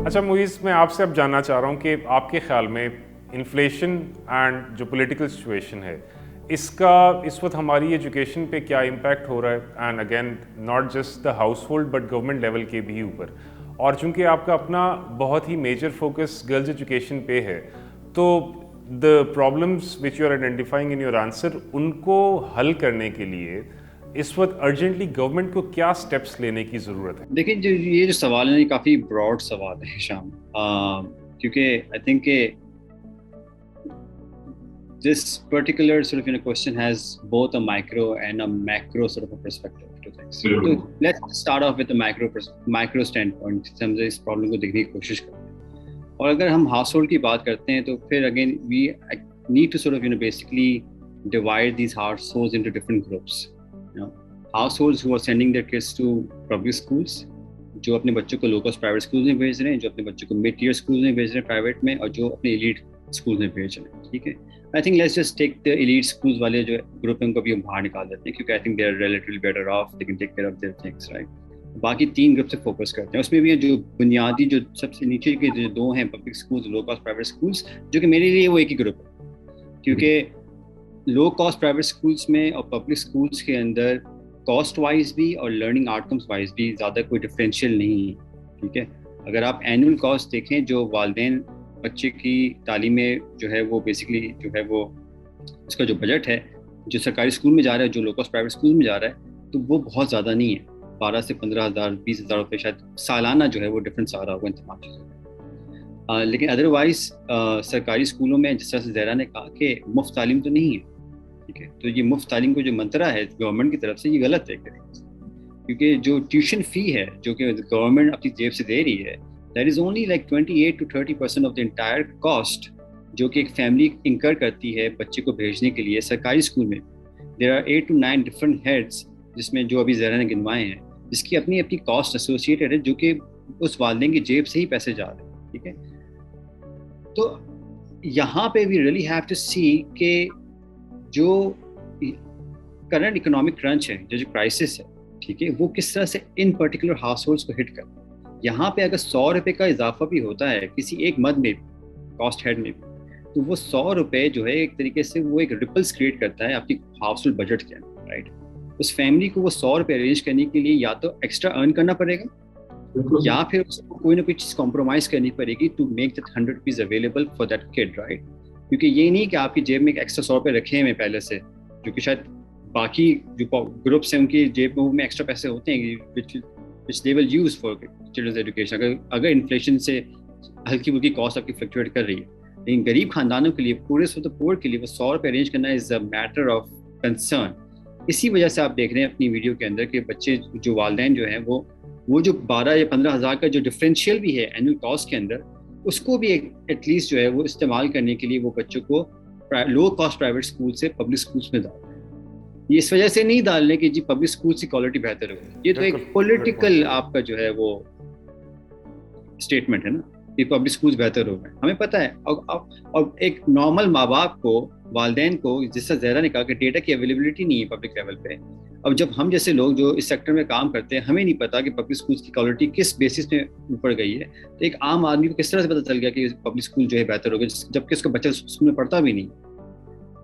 اچھا موئز، میں آپ سے اب جاننا چاہ رہا ہوں کہ آپ کے خیال میں انفلیشن اینڈ جو پولیٹیکل سچویشن ہے اس کا اس وقت ہماری ایجوکیشن پہ کیا امپیکٹ ہو رہا ہے، and again not just the household but government level کے بھی اوپر. اور چونکہ آپ کا اپنا بہت ہی میجر فوکس گرلز ایجوکیشن پہ ہے، تو the problems which you are identifying in your answer, ان کو حل کرنے کے لیے اس وقت ارجنٹلی گورنمنٹ کو کیا اسٹیپس لینے کی ضرورت ہے؟ دیکھیں یہ جو سوال ہے یہ کافی براڈ سوال ہے شام، کیونکہ آئی تھنک کہ this particular sort of question has both a micro and a macro sort of a perspective to things. So let's start off with the micro standpoint. سمجھے اس پرابلم کو دیکھنے کی کوشش کرتے ہیں. اور اگر ہم ہاؤس ہولڈ کی بات کرتے ہیں تو پھر again we need to sort of basically divide these households into different groups. Households who are sending their kids to public schools, جو اپنے بچوں کو لو کاسٹ پرائیوٹ اسکولز میں بھیج رہے ہیں، جو اپنے بچوں کو مڈ ٹیئر اسکولز میں بھیج رہے ہیں پرائیویٹ میں، اور جو اپنے ایلیٹ اسکولز میں بھیج رہے ہیں. ٹھیک ہے، I think let's just take the elite schools والے جو گروپ ہیں ان کو بھی ہم باہر نکال دیتے ہیں، کیونکہ I think they are relatively better off, they can take care of their things, right. باقی تین گروپ سے فوکس کرتے ہیں. اس میں بھی جو بنیادی جو سب سے نیچے کے جو دو ہیں public schools, low cost private schools, جو کہ میرے لیے وہ ایک ہی گروپ ہے، کیونکہ لو کاسٹ پرائیویٹ اسکولز میں اور پبلک اسکولز کے اندر کاسٹ وائز بھی اور لرننگ آؤٹ کمس وائز بھی زیادہ کوئی ڈفرینشیل نہیں ہے. ٹھیک ہے، اگر آپ اینول کاسٹ دیکھیں جو والدین بچے کی تعلیم میں جو ہے وہ بیسکلی جو ہے وہ اس کا جو بجٹ ہے جو سرکاری اسکول میں جا رہا ہے، جو لو کاسٹ پرائیویٹ اسکول میں جا رہا ہے، تو وہ بہت زیادہ نہیں ہے. 12 سے 15,000 20,000 روپے شاید سالانہ جو ہے وہ ڈفرینس آ رہا ہوگا ان تمام چیزوں. لیکن ادروائز سرکاری اسکولوں میں جس طرح سے زہرا نے کہا کہ مفت تعلیم تو نہیں ہے. ٹھیک ہے، تو یہ مفت تعلیم کو جو منترا ہے گورنمنٹ کی طرف سے یہ غلط ہے، کیونکہ جو ٹیوشن فی ہے جو کہ گورنمنٹ اپنی جیب سے دے رہی ہے، that is only like 28 to 30% of the entire cost جو کہ ایک فیملی انکر کرتی ہے بچے کو بھیجنے کے لیے سرکاری اسکول میں. There are 8 to 9 different heads جس میں جو ابھی زہرا نے گنوائے ہیں، جس کی اپنی اپنی کاسٹ ایسوسیٹیڈ ہے، جو کہ اس والدین کی جیب سے ہی پیسے جا رہے ہیں. ٹھیک ہے، تو یہاں پہ وی ریئلی ہیو ٹو سی کہ جو کرنٹ اکنامک کرنچ ہے، جو کرائسس ہے، ٹھیک ہے، وہ کس طرح سے ان پرٹیکولر ہاؤس ہولڈس کو ہٹ کرتا ہے. یہاں پہ اگر 100 روپے کا اضافہ بھی ہوتا ہے کسی ایک مد میں کاسٹ ہیڈ میں بھی، تو وہ 100 روپے جو ہے ایک طریقے سے وہ ایک ریپلس کریٹ کرتا ہے آپ کی ہاؤس ہولڈ بجٹ کے اندر، رائٹ. اس فیملی کو وہ 100 روپے ارینج کرنے کے لیے یا تو ایکسٹرا ارن کرنا پڑے گا، یا پھر اس کو کوئی نہ کوئی چیز کمپرومائز کرنی پڑے گی to make that 100 rupees available for that kid, right. کیونکہ یہ نہیں کہ آپ کی جیب میں ایک ایکسٹرا 100 روپے رکھے ہیں پہلے سے، جو کہ شاید باقی جو گروپس ہیں ان کی جیب میں ایکسٹرا پیسے ہوتے ہیں which they will use for children's education. اگر انفلیشن سے ہلکی پھلکی کاسٹ آپ کی فلکچویٹ کر رہی ہے، لیکن غریب خاندانوں کے لیے، پورے سے تو پور کے لیے وہ 100 روپے ارینج کرنا از اے میٹر آف کنسرن. اسی وجہ سے آپ دیکھ رہے ہیں اپنی ویڈیو کے اندر کہ بچے جو والدین جو ہیں وہ جو 12 یا 15,000 کا جو ڈفرینشیل بھی ہے اینول کاسٹ کے اندر، اس کو بھی ایٹ لیسٹ جو ہے وہ استعمال کرنے کے لیے وہ بچوں کو لو کاسٹ پرائیویٹ اسکول سے پبلک اسکولس میں ڈال رہے ہیں. یہ اس وجہ سے نہیں ڈالنے کہ جی پبلک اسکولس کی کوالٹی بہتر ہو، یہ تو ایک پولیٹیکل آپ کا جو ہے وہ اسٹیٹمنٹ ہے نا کہ پبلک اسکولس بہتر ہو گئے. ہمیں پتہ ہے، اور ایک نارمل ماں باپ کو، والدین کو، جس سے زہرا نے کہا کہ ڈیٹا کی اویلیبلٹی نہیں ہے پبلک لیول پہ. اب جب ہم جیسے لوگ جو اس سیکٹر میں کام کرتے ہیں ہمیں نہیں پتا کہ پبلک اسکولس کی کوالٹی کس بیسس میں اوپر گئی ہے، تو ایک عام آدمی کو کس طرح سے پتہ چل گیا کہ پبلک اسکول جو ہے بہتر ہو گیا جبکہ اس کا بچہ اسکول میں پڑھتا بھی نہیں.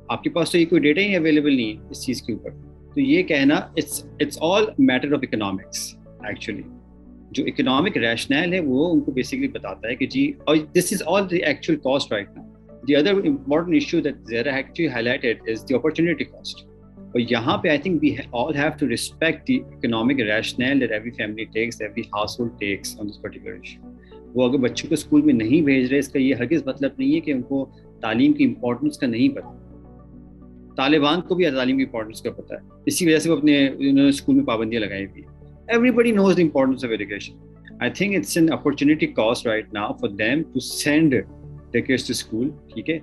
آپ کے پاس تو یہ کوئی ڈیٹا ہی اویلیبل نہیں ہے اس چیز کے اوپر. تو یہ کہنا it's all matter of economics. Actually جو اکنامک ریشنل ہے وہ ان کو بیسکلی بتاتا ہے کہ جی، اور this is all the actual cost right now. The other important issue that Zahra actually highlighted is the opportunity cost. اور یہاں پہ I think we all have to respect the economic rationale that every family takes, every household takes on this particular issue. وہ اگر بچوں کو school میں نہیں بھیج رہے، اس کا یہ ہرگز مطلب نہیں ہے کہ ان کو تعلیم کی امپورٹنس کا نہیں پتہ. طالبان کو بھی تعلیم کی امپورٹنس کا پتہ ہے، اسی وجہ سے وہ اپنے انہوں نے اسکول میں پابندیاں لگائی ہوئی ہیں. Everybody knows the importance of education. I think it's an opportunity cost right now for them to send their kids to school. ٹھیک ہے،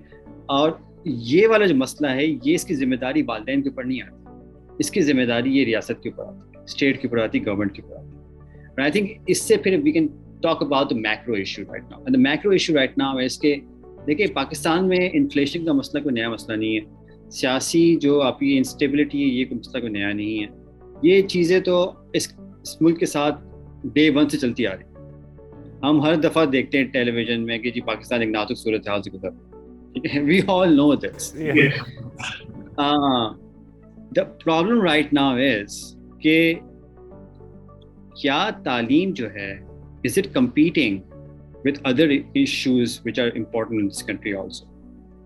اور یہ والا جو مسئلہ ہے یہ اس کی ذمہ داری والدین کے اوپر نہیں آتی، اس کی ذمہ داری یہ ریاست کے اوپر آتی ہے، اسٹیٹ کے اوپر آتی ہے، گورنمنٹ کے اوپر آتی ہے. And I think اس سے پھر we can talk about the macro issue right now. And the macro issue right now is کہ دیکھیں پاکستان میں انفلیشن کا مسئلہ کوئی نیا مسئلہ نہیں ہے، سیاسی جو آپ کی انسٹیبلٹی ہے یہ کوئی مسئلہ کوئی نیا نہیں ہے. یہ چیزیں تو اس ملک کے ساتھ डे वन से चलती आ रही है। हम हर दफ़ा देखते हैं टेलीविजन में कि जी पाकिस्तान एक नाजुक सूरत हाल से गुजर, ठीक है, we all know this. The problem right now is कि क्या तालीम जो है, is it competing with other issues which are important in this country also,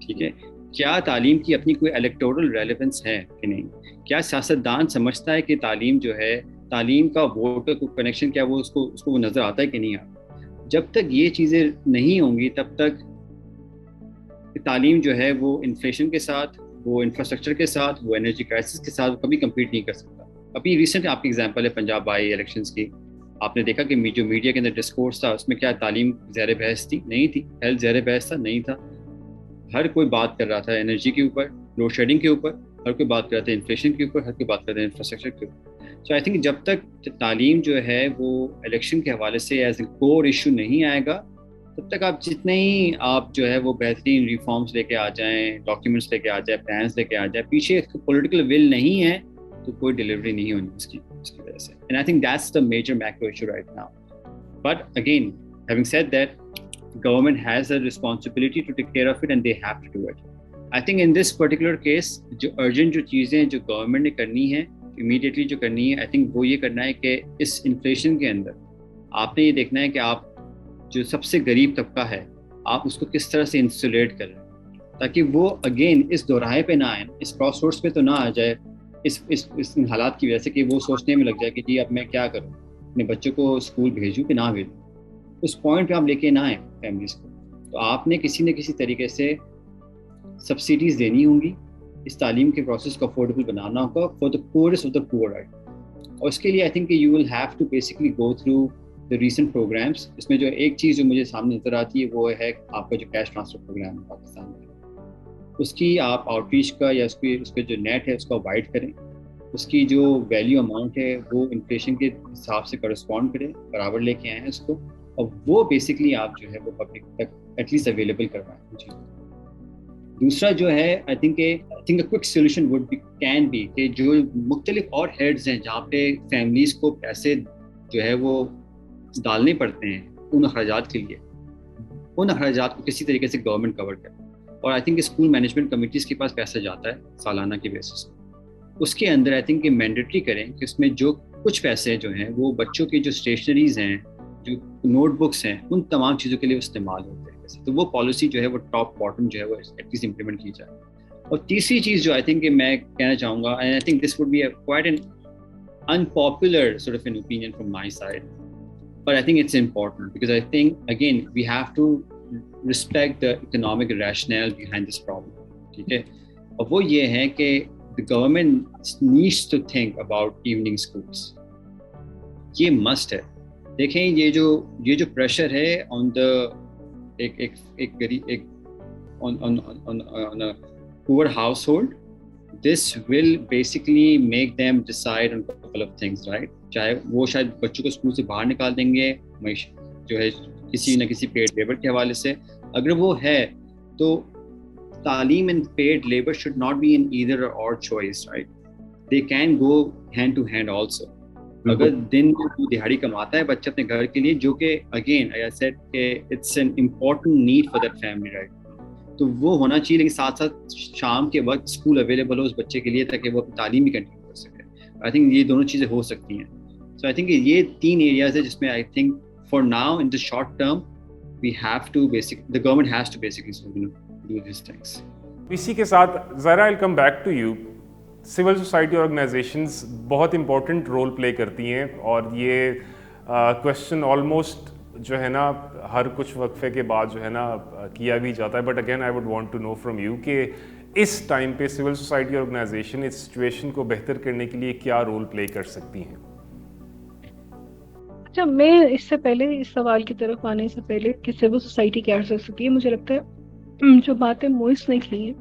ठीक है, क्या तालीम की अपनी कोई इलेक्टोरल रेलेवेंस है कि नहीं, क्या सियासतदान समझता है कि तालीम जो है, तालीम का वोटर को कनेक्शन क्या वो उसको वो नज़र आता है कि नहीं आता। जब तक ये चीज़ें नहीं होंगी तब तक तालीम जो है वो इन्फ्लेशन के साथ, वो इंफ्रास्ट्रक्चर के साथ, वो एनर्जी क्राइसिस के साथ कभी कम्पीट नहीं कर सकता। अभी रिसेंट आपकी एग्जांपल है पंजाब बाई इलेक्शंस की, आपने देखा कि जो मीडिया के अंदर डिस्कोर्स था उसमें क्या तालीम ज़ेर बहस थी? नहीं थी। हेल्थ ज़ेर बहस था? नहीं था। हर कोई बात कर रहा था एनर्जी के ऊपर, लोड शेडिंग के ऊपर, हर कोई बात कर रहा था इन्फ्लेशन के ऊपर, हर कोई बात कर रहा था इंफ्रास्ट्रक्चर के ऊपर। सो आई थिंक जब तक तालीम जो है वो इलेक्शन के हवाले से एज ए कोर इशू नहीं आएगा, तब तक आप जितने ही आप जो है वो बेहतरीन रिफॉर्म्स लेके आ जाएं, डॉक्यूमेंट्स लेके आ जाए, प्लान्स लेके आ जाए, पीछे पॉलिटिकल विल नहीं है तो कोई डिलीवरी नहीं होनी उसकी वजह से। And I think that's the major macro issue right now. But again, having said that, government has a responsibility to take care of it and they have to do it. I think in this particular case जो urgent जो चीज़ें जो government ने करनी है, immediately जो करनी है, I think वो ये करना है कि इस inflation के अंदर आपने ये देखना है कि आप जो सबसे गरीब तबका है आप उसको किस तरह से इंसुलेट कर रहे हैं, ताकि वो अगेन इस दोराहे पे ना आए, इस क्रॉस रोड्स पे तो ना आ जाए इस हालात की वजह से कि वो सोचने में लग जाए कि जी अब मैं क्या करूँ, अपने बच्चों को स्कूल भेजूँ कि ना भेजूँ। उस पॉइंट पे आप लेके ना आए फैमिलीज को, तो आपने किसी न किसी तरीके से सब्सिडीज देनी होंगी, इस तालीम के प्रोसेस को अफोर्डेबल बनाना होगा for the poorest of the poor, right. और उसके लिए I think you will have to basically go through the recent programmes. इसमें जो एक चीज़ जो मुझे सामने नजर आती है वो है आपका जो कैश ट्रांसफर प्रोग्राम है पाकिस्तान में, उसकी आप आउटरीच का या उसके जो नेट है उसका वाइड करें, उसकी जो वैल्यू अमाउंट है वो इन्फ्लेशन के हिसाब से करस्पॉन्ड करें, बराबर लेके आए हैं उसको, और वो बेसिकली आप जो है वो पब्लिक तक एटलीस्ट अवेलेबल करवाएं जी। दूसरा जो है I think a quick solution would be can be कि जो मुख्तलिफ और हेड्स हैं जहाँ पे फैमिलीज को पैसे जो है वो डालने पड़ते हैं उन अखराजात के लिए, उन अखराजात को किसी तरीके से गवर्नमेंट कवर करे। और I think school management committees के पास पैसा जाता है सालाना की बेसिस पे, उसके अंदर आई थिंक मैंडेटरी करें कि उसमें जो कुछ पैसे जो हैं वो बच्चों की जो स्टेशनरीज हैं, जो नोटबुक्स हैं, उन तमाम चीज़ों के लिए इस्तेमाल होते हैं। तो वो पॉलिसी जो है वो टॉप बॉटम जो है वो एटलीस्ट इम्प्लीमेंट की जाए। और तीसरी चीज़ जो आई थिंक मैं कहना चाहूँगा, and I think this would be quite an unpopular sort of an opinion from my side, but I think it's important because I think again we have to respect the economic rational behind this problem, ठीक है। और वो ये है कि the government needs to think about evening schools, ये must है। देखें ये जो प्रेशर है ऑन द एक on a poor household, this will basically make them decide on a couple of things, right? चाहे वो शायद बच्चों को स्कूल से बाहर निकाल देंगे जो है किसी न किसी पेड लेबर के हवाले से, अगर वो है तो तालीम and paid labor should not be in either or choice, right? They can go hand to hand also. अगर दिन में दिहाड़ी कमाता है बच्चा अपने घर के लिए, जो कि again I said it's an important need for that family, right, तो वो होना चाहिए, लेकिन साथ साथ शाम के वक्त स्कूल अवेलेबल हो उस बच्चे के लिए ताकि वो अपनी तालीम भी कंटिन्यू कर सके। आई थिंक ये दोनों चीज़ें हो सकती हैं। सो आई थिंक ये 3 एरियाज है जिसमें I think for now in the short term we have to the government has to basically do this things. इसी के साथ ज़रा I come back to you, civil society organisations बहुत इंपॉर्टेंट रोल प्ले करती हैं और ये क्वेश्चन ऑलमोस्ट जो है ना हर कुछ वक्फे के बाद जो है ना किया भी जाता है, but again I would want to know from you कि इस टाइम पे सिविल सोसाइटी ऑर्गेनाइजेशन इस सिचुएशन को बेहतर करने के लिए क्या रोल प्ले कर सकती हैं? अच्छा, मैं इससे पहले इस सवाल की तरफ आने से पहले कि सिविल सोसाइटी क्या कर सकती है, मुझे लगता है जो बातें मोइस ने की हैं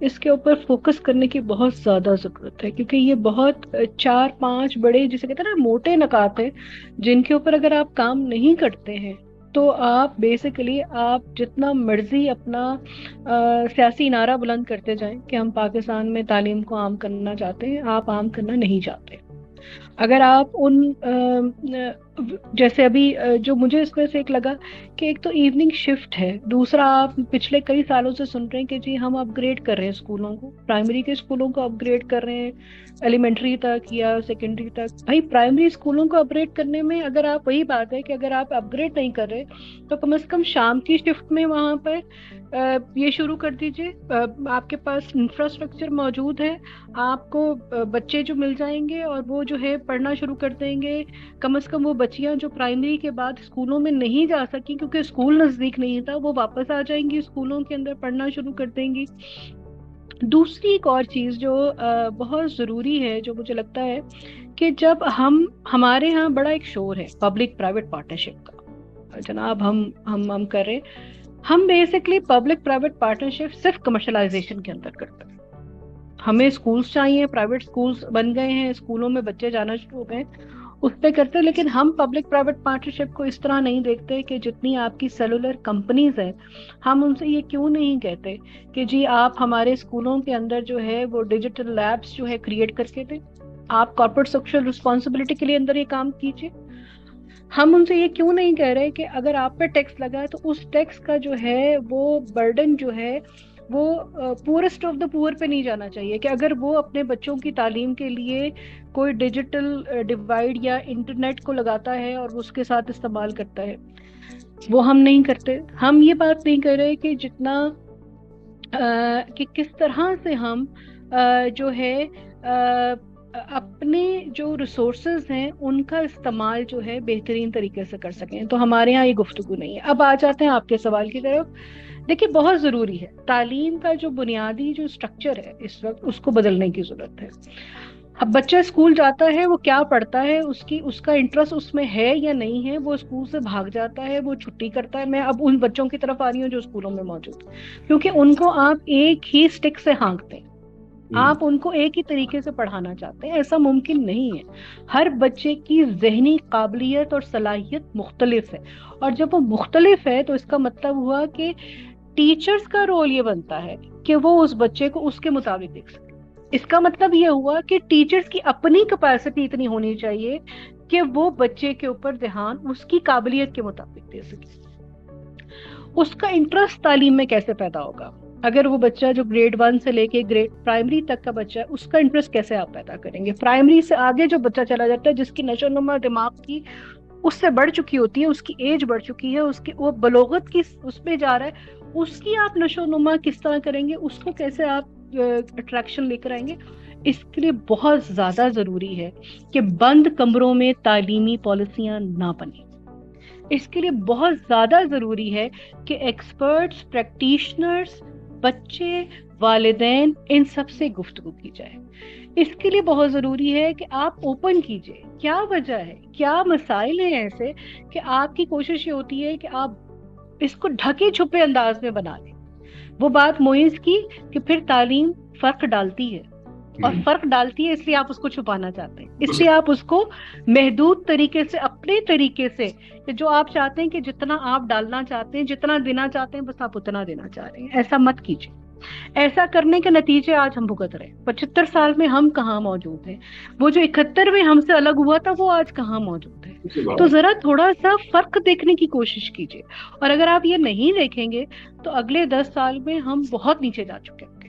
इसके ऊपर फोकस करने की बहुत ज़्यादा ज़रूरत है, क्योंकि ये बहुत 4-5 बड़े जिसे कहते हैं ना मोटे नकात हैं जिनके ऊपर अगर आप काम नहीं करते हैं तो आप बेसिकली आप जितना मर्जी अपना सियासी नारा बुलंद करते जाएं कि हम पाकिस्तान में तालीम को आम करना चाहते हैं, आप आम करना नहीं चाहते। अगर आप जैसे अभी जो मुझे इसमें से एक लगा कि एक तो इवनिंग शिफ्ट है, दूसरा आप पिछले कई सालों से सुन रहे हैं कि जी हम अपग्रेड कर रहे हैं स्कूलों को, प्राइमरी के स्कूलों को अपग्रेड कर रहे हैं एलिमेंट्री तक या सेकेंडरी तक। भाई प्राइमरी स्कूलों को अपग्रेड करने में अगर आप, वही बात है कि अगर आप अपग्रेड नहीं कर रहे तो कम से कम शाम की शिफ्ट में वहाँ पर ये शुरू कर दीजिए। आपके पास इंफ्रास्ट्रक्चर मौजूद है, आपको बच्चे जो मिल जाएंगे और वो जो है पढ़ना शुरू कर देंगे। कम से कम वो बच्चियां जो प्राइमरी के बाद स्कूलों में नहीं जा सकी क्योंकि स्कूल नजदीक नहीं था, वो वापस आ जाएंगी, स्कूलों के अंदर पढ़ना शुरू कर देंगी। दूसरी एक और चीज जो बहुत जरूरी है, जो मुझे लगता है कि जब हमारे यहाँ बड़ा एक शोर है पब्लिक प्राइवेट पार्टनरशिप का, जनाब हम कर रहे हैं, हम बेसिकली पब्लिक प्राइवेट पार्टनरशिप सिर्फ कमर्शलाइजेशन के अंदर करते हैं। हमें स्कूल्स चाहिए, प्राइवेट स्कूल्स बन गए हैं, स्कूलों में बच्चे जाना शुरू हो गए, उस पे करते हैं। लेकिन हम पब्लिक प्राइवेट पार्टनरशिप को इस तरह नहीं देखते कि जितनी आपकी सेलुलर कंपनीज हैं, हम उनसे ये क्यों नहीं कहते कि जी आप हमारे स्कूलों के अंदर जो है वो डिजिटल लैब्स जो है क्रिएट करके दें, आप कॉर्पोरेट सोशल रिस्पॉन्सिबिलिटी के लिए अंदर ये काम कीजिए। हम उनसे ये क्यों नहीं कह रहे कि अगर आप पे टैक्स लगा है तो उस टैक्स का जो है वो बर्डन जो है वो पुअरेस्ट ऑफ द पुअर पे नहीं जाना चाहिए, कि अगर वो अपने बच्चों की तालीम के लिए कोई डिजिटल डिवाइड या इंटरनेट को लगाता है और उसके साथ इस्तेमाल करता है, वो हम नहीं करते। हम ये बात नहीं कर रहे कि जितना कि किस तरह से हम जो है अपने जो रिसोर्सेज हैं उनका इस्तेमाल जो है बेहतरीन तरीके से कर सकें। तो हमारे यहाँ ये गुफ्तगू नहीं है। अब आ जाते हैं आपके सवाल की तरफ। देखिए बहुत ज़रूरी है, तालीम का जो बुनियादी जो स्ट्रक्चर है इस वक्त उसको बदलने की ज़रूरत है। अब बच्चा स्कूल जाता है, वो क्या पढ़ता है, उसका इंटरेस्ट उसमें है या नहीं है, वो स्कूल से भाग जाता है, वो छुट्टी करता है। मैं अब उन बच्चों की तरफ आ रही हूँ जो स्कूलों में मौजूद, क्योंकि उनको आप एक ही स्टिक से हाँकते हैं, आप उनको एक ही तरीके से पढ़ाना चाहते हैं, ऐसा मुमकिन नहीं है। हर बच्चे की ज़हनी काबिलियत और सलाहियत मुख्तलिफ है, और जब वो मुख्तलिफ है तो इसका मतलब हुआ कि टीचर्स का रोल ये बनता है कि वो उस बच्चे को उसके मुताबिक देख सके। इसका मतलब ये हुआ कि टीचर्स की अपनी कैपेसिटी इतनी होनी चाहिए कि वो बच्चे के ऊपर ध्यान उसकी काबिलियत के मुताबिक दे सके। उसका इंटरेस्ट तालीम में कैसे पैदा होगा? अगर वो बच्चा जो ग्रेड 1 से लेके ग्रेड प्राइमरी तक का बच्चा है, उसका इंटरेस्ट कैसे आप पैदा करेंगे? प्राइमरी से आगे जो बच्चा चला जाता है, जिसकी नशोनुमा दिमाग की उससे बढ़ चुकी होती है, उसकी एज बढ़ चुकी है, उसकी वो बलोगत की उसमें जा रहा है, उसकी आप नशोनुमा किस तरह करेंगे, उसको कैसे आप अट्रैक्शन लेकर आएंगे? इसके लिए बहुत ज्यादा जरूरी है कि बंद कमरों में तालीमी पॉलिसियां ना बने। इसके लिए बहुत ज्यादा जरूरी है कि एक्सपर्ट्स, प्रैक्टिशनर्स, बच्चे, वालिदैन, इन सब से गुफ्तगू की जाए। इसके लिए बहुत जरूरी है कि आप ओपन कीजिए, क्या वजह है, क्या मसाइल हैं ऐसे कि आपकी कोशिश ये होती है कि आप इसको ढके छुपे अंदाज में बना लें। वो बात मोइज की कि फिर तालीम फर्क डालती है, और फर्क डालती है इसलिए आप उसको छुपाना चाहते हैं, इसलिए आप उसको महदूद तरीके से, अपने तरीके से, जो आप चाहते हैं कि जितना आप डालना चाहते हैं, जितना देना चाहते हैं, बस आप उतना देना चाह रहे हैं। ऐसा मत कीजिए। ऐसा करने के नतीजे आज हम भुगत रहे हैं। 75 साल में हम कहाँ मौजूद हैं? वो जो 71 में हमसे अलग हुआ था वो आज कहाँ मौजूद है? तो जरा थोड़ा सा फर्क देखने की कोशिश कीजिए, और अगर आप ये नहीं देखेंगे तो अगले 10 साल में हम बहुत नीचे जा चुके होंगे,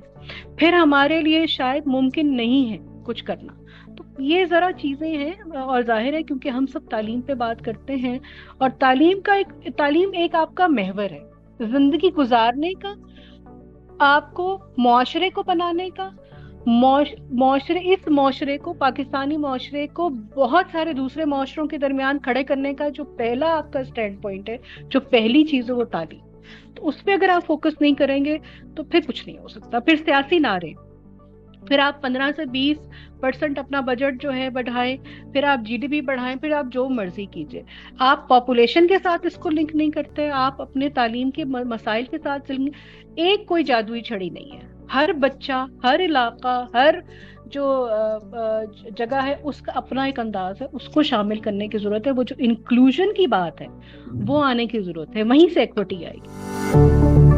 फिर हमारे लिए शायद मुमकिन नहीं है कुछ करना। तो ये जरा चीजें हैं, और जाहिर है क्योंकि हम सब तालीम पे बात करते हैं, और तालीम एक आपका महवर है जिंदगी गुजारने का, आपको मुआशरे को बनाने का, इस मुआशरे को, पाकिस्तानी मुआशरे को बहुत सारे दूसरे मुआशरों के दरमियान खड़े करने का जो पहला आपका स्टैंड पॉइंट है, जो पहली चीज है वो तालीम। तो उस पर अगर आप फोकस नहीं करेंगे तो फिर कुछ नहीं हो सकता। फिर सियासी नारे, फिर आप 15 से 20% अपना बजट जो है बढ़ाएं, फिर आप जीडीपी बढ़ाएं, फिर आप जो मर्जी कीजिए, आप पॉपुलेशन के साथ इसको लिंक नहीं करते, आप अपने तालीम के मसाइल के साथ लिंक। एक कोई जादुई छड़ी नहीं है। हर बच्चा, हर इलाका, हर जो जगह है उसका अपना एक अंदाज है, उसको शामिल करने की जरूरत है। वो जो इंक्लूजन की बात है वो आने की जरूरत है, वहीं से इक्विटी आएगी।